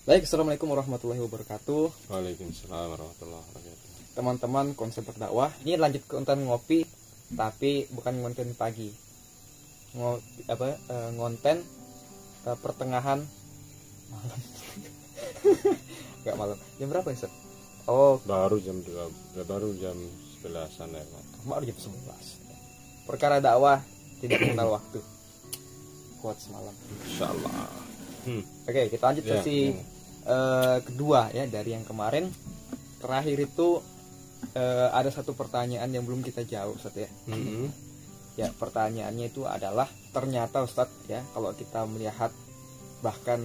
Baik, assalamualaikum warahmatullahi wabarakatuh. Waalaikumsalam warahmatullahi wabarakatuh. Teman-teman konsep berdakwah. Ini lanjut ke konten ngopi, tapi bukan konten pagi. Ngonten pertengahan malam. Gak malam. Jam berapa ya, Ustaz? Oh, baru jam 11-an ya, Pak. baru jam 11. Perkara dakwah tidak mengenal waktu. Kuat semalam. Insyaallah. Oke, kita lanjut sesi kedua ya dari yang kemarin. Terakhir itu ada satu pertanyaan yang belum kita jawab, Ustaz ya. Ya, pertanyaannya itu adalah ternyata Ustaz ya, kalau kita melihat bahkan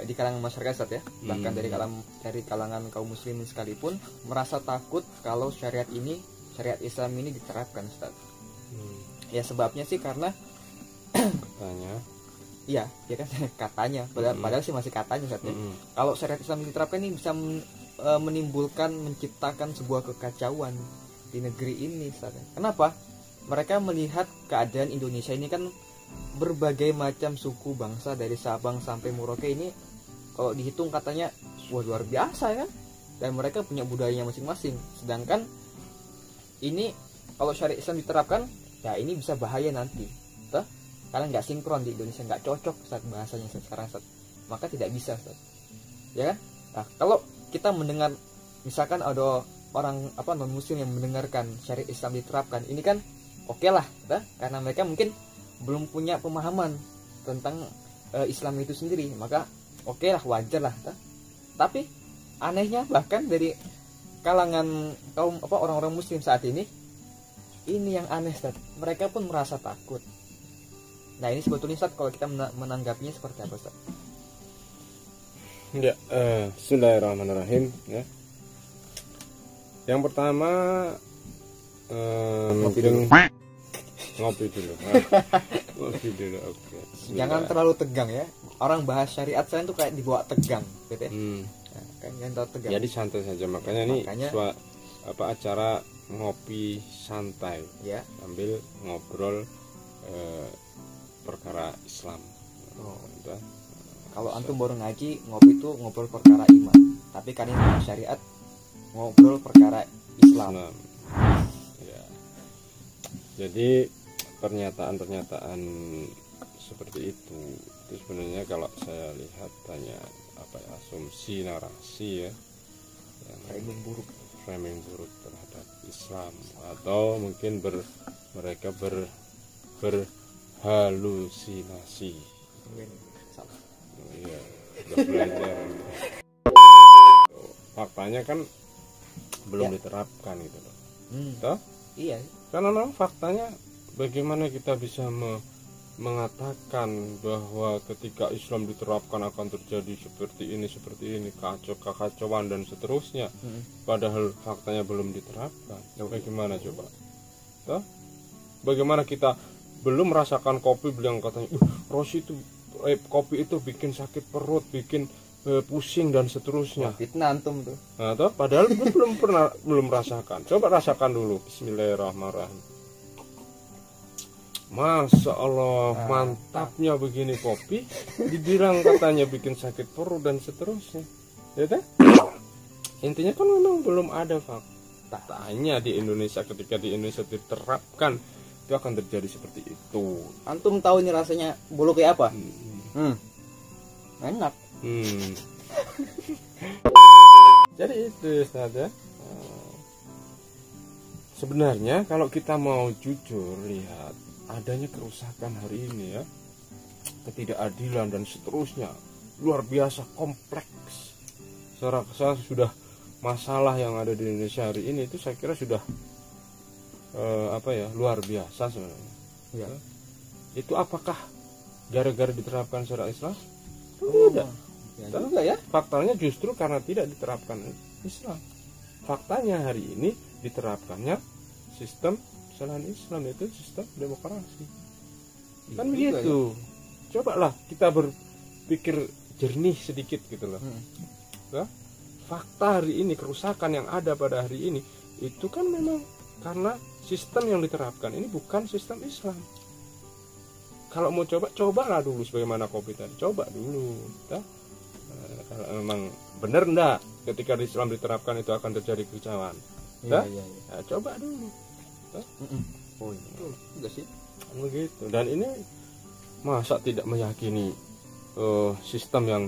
di kalangan masyarakat Ustaz ya, bahkan dari kalangan kaum muslimin sekalipun merasa takut kalau syariat Islam ini diterapkan, Ustaz. Ya sebabnya sih karena Katanya. Iya, ya kan katanya. Padahal sih masih katanya, Ustaz ya. Kalau syariat Islam diterapkan ini bisa menciptakan sebuah kekacauan di negeri ini, Ustaz. Kenapa? Mereka melihat keadaan Indonesia ini kan berbagai macam suku bangsa dari Sabang sampai Merauke ini, kalau dihitung katanya wah luar biasa ya kan. Dan mereka punya budayanya masing-masing. Sedangkan ini kalau syariat Islam diterapkan, ya ini bisa bahaya nanti. Karena nggak sinkron di Indonesia, nggak cocok saat bahasanya sekarang saat, maka tidak bisa saat, ya kan? Nah, kalau kita mendengar misalkan ada orang non muslim yang mendengarkan syariat Islam diterapkan, ini kan oke lah, karena mereka mungkin belum punya pemahaman tentang Islam itu sendiri, maka oke lah, wajar lah. Tapi anehnya bahkan dari kalangan kaum orang-orang muslim saat ini yang aneh, Ustaz. Mereka pun merasa takut. Nah ini sebetulnya, Ustaz, kalau kita menanggapinya seperti apa, Ustaz? Ya, bismillahirrahmanirrahim ya. Yang pertama ngopi dulu. Ngopi dulu. Oke. Jangan terlalu tegang ya. Orang bahas syariat saya itu kayak dibawa tegang, gitu ya. Nah, kan jangan terlalu tegang. Jadi santai saja, makanya ini acara ngopi santai ya, sambil ngobrol perkara Islam. Kalau antum baru ngaji, ngopi itu ngobrol perkara iman. Tapi kan ini syariat ngobrol perkara Islam. Ya. Jadi pernyataan itu seperti itu sebenarnya kalau saya lihat hanya asumsi, narasi ya, framing buruk terhadap Islam, atau mungkin mereka berhalusinasi. Iya, udah belajar. Faktanya kan belum diterapkan gitu loh. Toh? Iya. Karena memang faktanya bagaimana kita bisa mengatakan bahwa ketika Islam diterapkan akan terjadi seperti ini, kekacauan dan seterusnya, padahal faktanya belum diterapkan. Bagaimana coba? Toh? Bagaimana kita belum merasakan kopi, bilang katanya kopi itu bikin sakit perut, bikin pusing dan seterusnya. Fitnah antum tuh. Nah, toh, padahal belum merasakan. Coba rasakan dulu. Bismillahirrahmanirrahim. Masya Allah, mantapnya begini kopi, dibilang katanya bikin sakit perut dan seterusnya. Ya kan? Intinya kan memang belum ada faktanya di Indonesia. Ketika di Indonesia diterapkan, itu akan terjadi seperti itu. Antum tahu ini rasanya bolu kayak apa? Enak. Jadi itu, Ustaz ya. Sebenarnya kalau kita mau jujur lihat adanya kerusakan hari ini ya, ketidakadilan dan seterusnya, luar biasa kompleks. Saya sudah masalah yang ada di Indonesia hari ini itu saya kira sudah luar biasa sebenarnya. Ya. Itu apakah gara-gara diterapkan syariat Islam? Tidak. Ya. Faktanya justru karena tidak diterapkan Islam. Faktanya hari ini diterapkannya sistem selain Islam, yaitu sistem demokrasi. Kan begitu. Ya. Cobalah kita berpikir jernih sedikit gitu loh. Ya? Fakta hari ini, kerusakan yang ada pada hari ini itu kan memang karena sistem yang diterapkan ini bukan sistem Islam. Kalau mau cobalah dulu sebagaimana kopi tadi, coba dulu. kalau memang benar enggak ketika di Islam diterapkan itu akan terjadi kekacauan. Iya. Nah, coba dulu. Oh iya, enggak sih? Begitu. Dan ini masa tidak meyakini sistem yang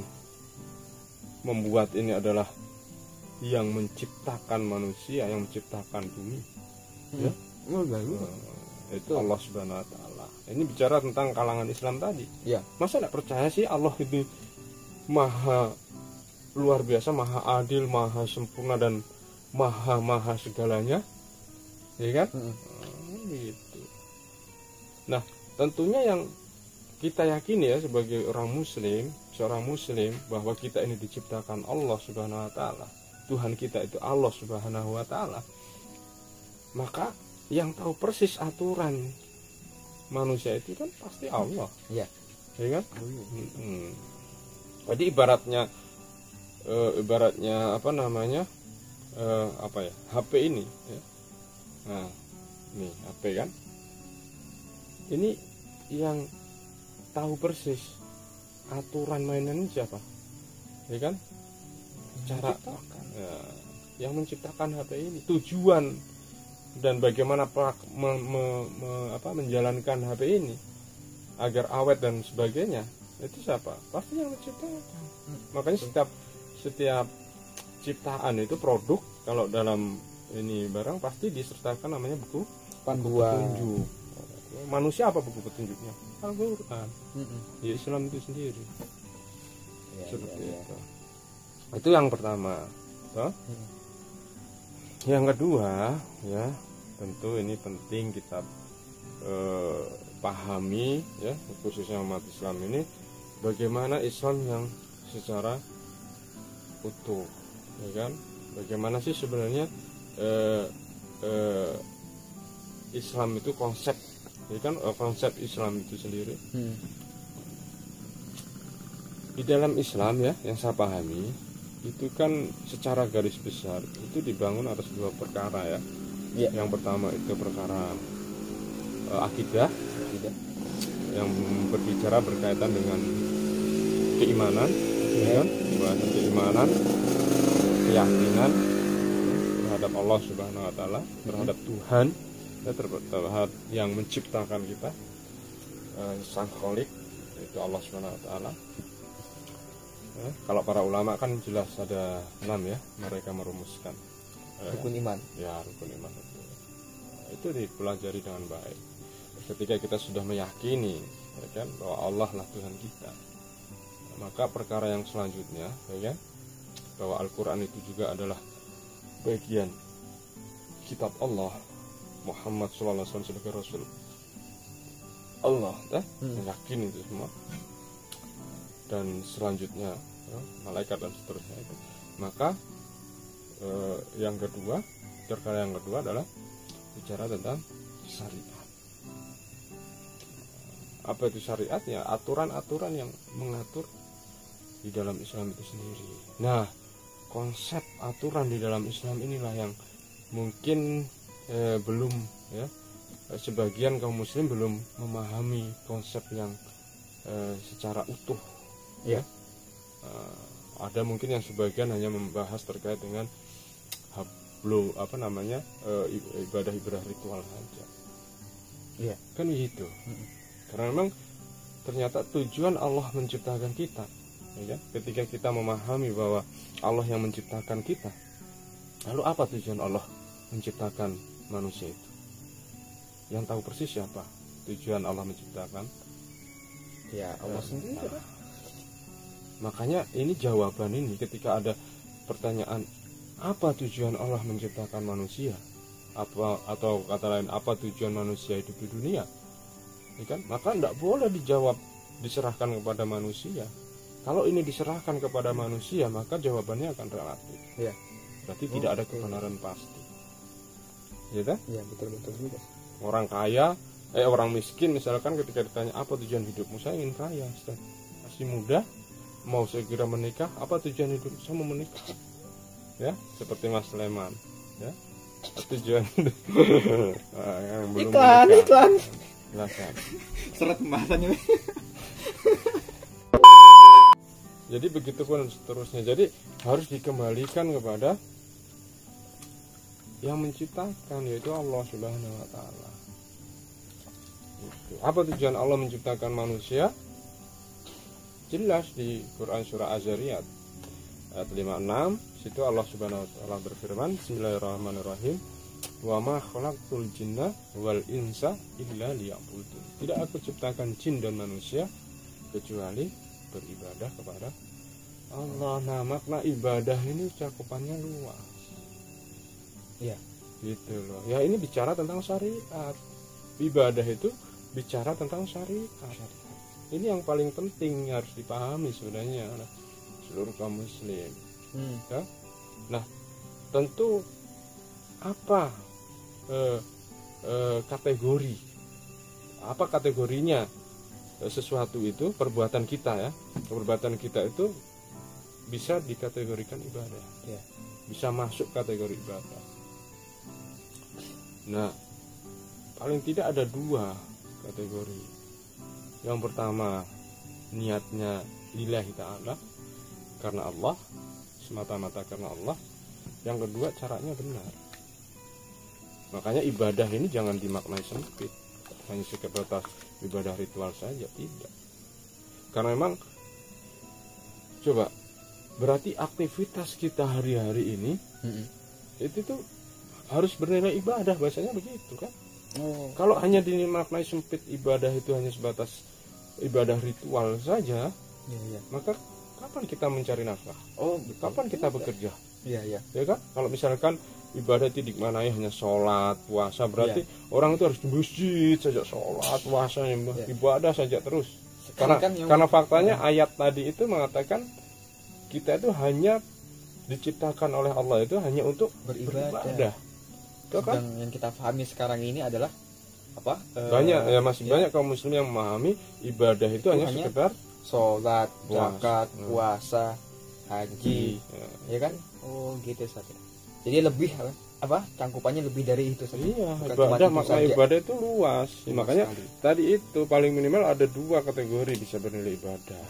membuat ini adalah yang menciptakan manusia, yang menciptakan bumi. Ya? Itu Allah Subhanahu wa taala. Ini bicara tentang kalangan Islam tadi. Ya. Masa tidak percaya sih Allah itu maha luar biasa, maha adil, maha sempurna dan maha segalanya, ya kan? Gitu. Nah, tentunya yang kita yakini ya sebagai seorang muslim bahwa kita ini diciptakan Allah Subhanahu wa taala. Tuhan kita itu Allah Subhanahu wa taala. Maka yang tahu persis aturan manusia itu kan pasti Allah. Iya. Ya kan? Jadi ibaratnya apa namanya? HP ini ya. Nah, nih HP kan. Ini yang tahu persis aturan mainan siapa? Ya kan? Cara yang menciptakan HP ini, tujuan dan bagaimana menjalankan HP ini agar awet dan sebagainya, itu siapa? Pasti yang menciptakan. Makanya setiap ciptaan itu produk, kalau dalam ini barang pasti disertakan namanya buku petunjuk. Manusia apa buku petunjuknya? Al-Quran. Ya, Islam itu sendiri. Seperti itu. Itu yang pertama. Yang kedua, ya tentu ini penting kita pahami, ya khususnya umat Islam ini, bagaimana Islam yang secara utuh, ya kan? Bagaimana sih sebenarnya Islam itu konsep, ya kan? Konsep Islam itu sendiri. Di dalam Islam ya, yang saya pahami itu kan secara garis besar itu dibangun atas dua perkara ya. Yang pertama itu perkara akidah yang berbicara berkaitan dengan keimanan, ya kan? Keimanan, keyakinan terhadap Allah Subhanahu wa taala, terhadap Tuhan, ya, terhadap yang menciptakan kita, Sang Khalik, itu Allah Subhanahu wa taala. Ya, kalau para ulama kan jelas ada 6 ya, mereka merumuskan rukun iman. Ya, rukun iman itu dipelajari dengan baik. Ketika kita sudah meyakini, ya kan, bahwa Allah lah Tuhan kita, maka perkara yang selanjutnya, ya kan, bahwa Al-Quran itu juga adalah bagian kitab Allah, Muhammad SAW sebagai Rasul Allah, meyakini itu semua. Dan selanjutnya ya, malaikat dan seterusnya itu. Maka yang kedua, perkara yang kedua adalah bicara tentang syariat. Apa itu syariat? Ya aturan-aturan yang mengatur di dalam Islam itu sendiri. Nah, konsep aturan di dalam Islam inilah yang mungkin belum ya, sebagian kaum muslim belum memahami konsep yang secara utuh. Ya, ada mungkin yang sebagian hanya membahas terkait dengan ibadah ritual saja. Iya, kan begitu. Karena memang ternyata tujuan Allah menciptakan kita, ya, ketika kita memahami bahwa Allah yang menciptakan kita, lalu apa tujuan Allah menciptakan manusia itu? Yang tahu persis siapa tujuan Allah menciptakan? Ya, Allah sendiri. Makanya ini jawaban ini ketika ada pertanyaan apa tujuan Allah menciptakan manusia, atau kata lain apa tujuan manusia hidup di dunia, ya kan? Maka tidak boleh dijawab diserahkan kepada manusia. Kalau ini diserahkan kepada manusia, maka jawabannya akan relatif. Ya. Berarti tidak ada kebenaran pasti. Ya kan? Ya, betul juga. Orang kaya, orang miskin misalkan ketika ditanya apa tujuan hidupmu, saya ingin kaya, Ustaz. Masih muda, mau segera menikah, apa tujuan hidup? Saya mau menikah. Ya, seperti Mas Sleman, ya. Tujuan yang belum iklan. Silakan. Seret pembahasannya. Jadi begitu pun seterusnya. Jadi harus dikembalikan kepada yang menciptakan, yaitu Allah Subhanahu wa taala. Apa tujuan Allah menciptakan manusia? Jelas di Quran surah Az-Zariyat ayat 56, situ Allah Subhanahu wa taala berfirman, Bismillahirrahmanirrahim, wa ma khalaqtul jinna wal insa illa liya'budun. Tidak aku ciptakan jin dan manusia kecuali beribadah kepada Allah. Nah, makna ibadah ini cakupannya luas. Ya, Gitu loh. Ya, ini bicara tentang syariat. Ibadah itu bicara tentang syariat. Ini yang paling penting harus dipahami sebenarnya oleh seluruh kaum muslim. Ya. Nah, tentu apa kategori, apa kategorinya sesuatu itu, perbuatan kita ya, perbuatan kita itu bisa dikategorikan ibadah, ya. Bisa masuk kategori ibadah. Nah, paling tidak ada dua kategori. Yang pertama, niatnya lillahi ta'ala, karena Allah, semata-mata karena Allah. Yang kedua, caranya benar. Makanya ibadah ini jangan dimaknai sempit, hanya sebatas ibadah ritual saja, tidak. Karena memang, coba, berarti aktivitas kita hari-hari ini itu tuh harus bernilai ibadah, bahasanya begitu kan. Kalau hanya dimaknai sempit, ibadah itu hanya sebatas ibadah ritual saja, maka kapan kita mencari nafkah? Kapan kita bekerja? Ya kan? Kalau misalkan ibadah itu dimaknai hanya sholat, puasa, berarti orang itu harus di masjid saja, sholat, puasa, ibadah saja terus. Karena faktanya ayat tadi itu mengatakan kita itu hanya diciptakan oleh Allah itu hanya untuk beribadah. Kan? Yang kita pahami sekarang ini adalah apa? Banyak banyak kaum muslim yang memahami ibadah itu hanya sekedar sholat, zakat, puasa, haji, ya kan? Gitu saja. Jadi lebih apa? Cangkupannya lebih dari itu saja. Iya, ibadah, makna ibadah itu luas. Makanya sekali. Tadi itu paling minimal ada dua kategori bisa bernilai ibadah.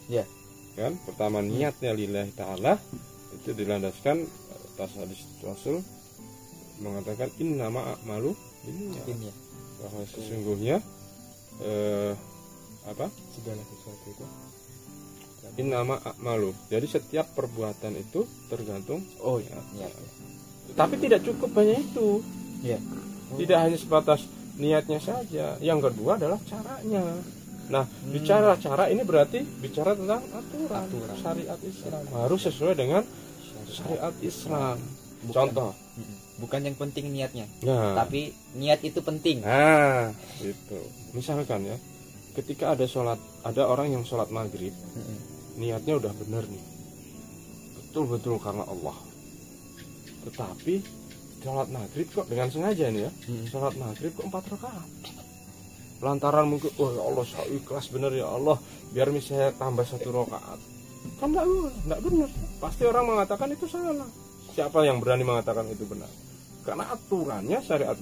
Ya. Kan? Pertama, niatnya lillahi ta'ala, itu dilandaskan atas hadis Rasul mengatakan innama a'malu binniyat, bahwa sesungguhnya segala sesuatu itu innama a'malu, jadi setiap perbuatan itu tergantung niat. Tapi tidak cukup hanya itu, tidak hanya sebatas niatnya saja. Yang kedua adalah caranya. Nah, bicara cara ini berarti bicara tentang aturan. Syariat Islam harus sesuai dengan syariat Islam. Contoh, bukan yang penting niatnya, tapi niat itu penting. Nah, itu. Misalkan ya, ketika ada orang yang sholat maghrib, niatnya udah benar nih, betul-betul karena Allah. Tetapi sholat maghrib kok dengan sengaja nih ya, sholat maghrib kok 4 rakaat. Lantaran mungkin, ya Allah, saya ikhlas bener ya Allah, biar misalnya tambah 1 rakaat. Kan enggak benar. Pasti orang mengatakan itu salah. Siapa yang berani mengatakan itu benar? Karena aturannya syariat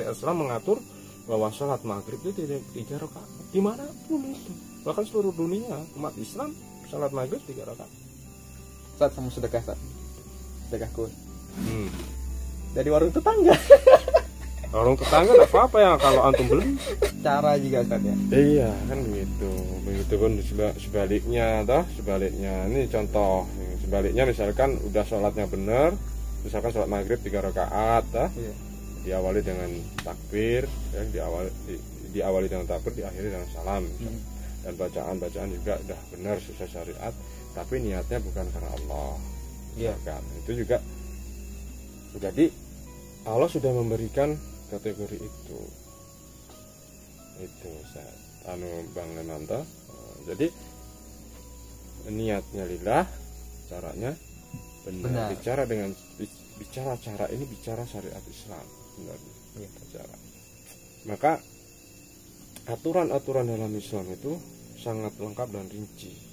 Islam mengatur bahwa sholat maghrib itu 3 rakaat. Dimanapun itu, bahkan seluruh dunia umat Islam sholat maghrib 3 rakaat. Saat kamu sedekahku dari warung tetangga. Warung tetangga tidak apa-apa ya kalau antum beli. Cara juga Ustaz ya. Iya kan begitu. Begitupun sebaliknya, sebaliknya. Ini contoh. Sebaliknya misalkan udah sholatnya benar, misalkan sholat maghrib 3 rakaat, diawali dengan takbir, diawali dengan takbir, diakhiri dengan salam. Dan bacaan juga udah benar sesuai syariat, tapi niatnya bukan karena Allah. Kan? Itu juga. Jadi Allah sudah memberikan kategori itu Bang Lemanto. Jadi niatnya lillah, caranya benar. Bicara cara ini bicara syariat Islam sebenarnya. Maka aturan-aturan dalam Islam itu sangat lengkap dan rinci.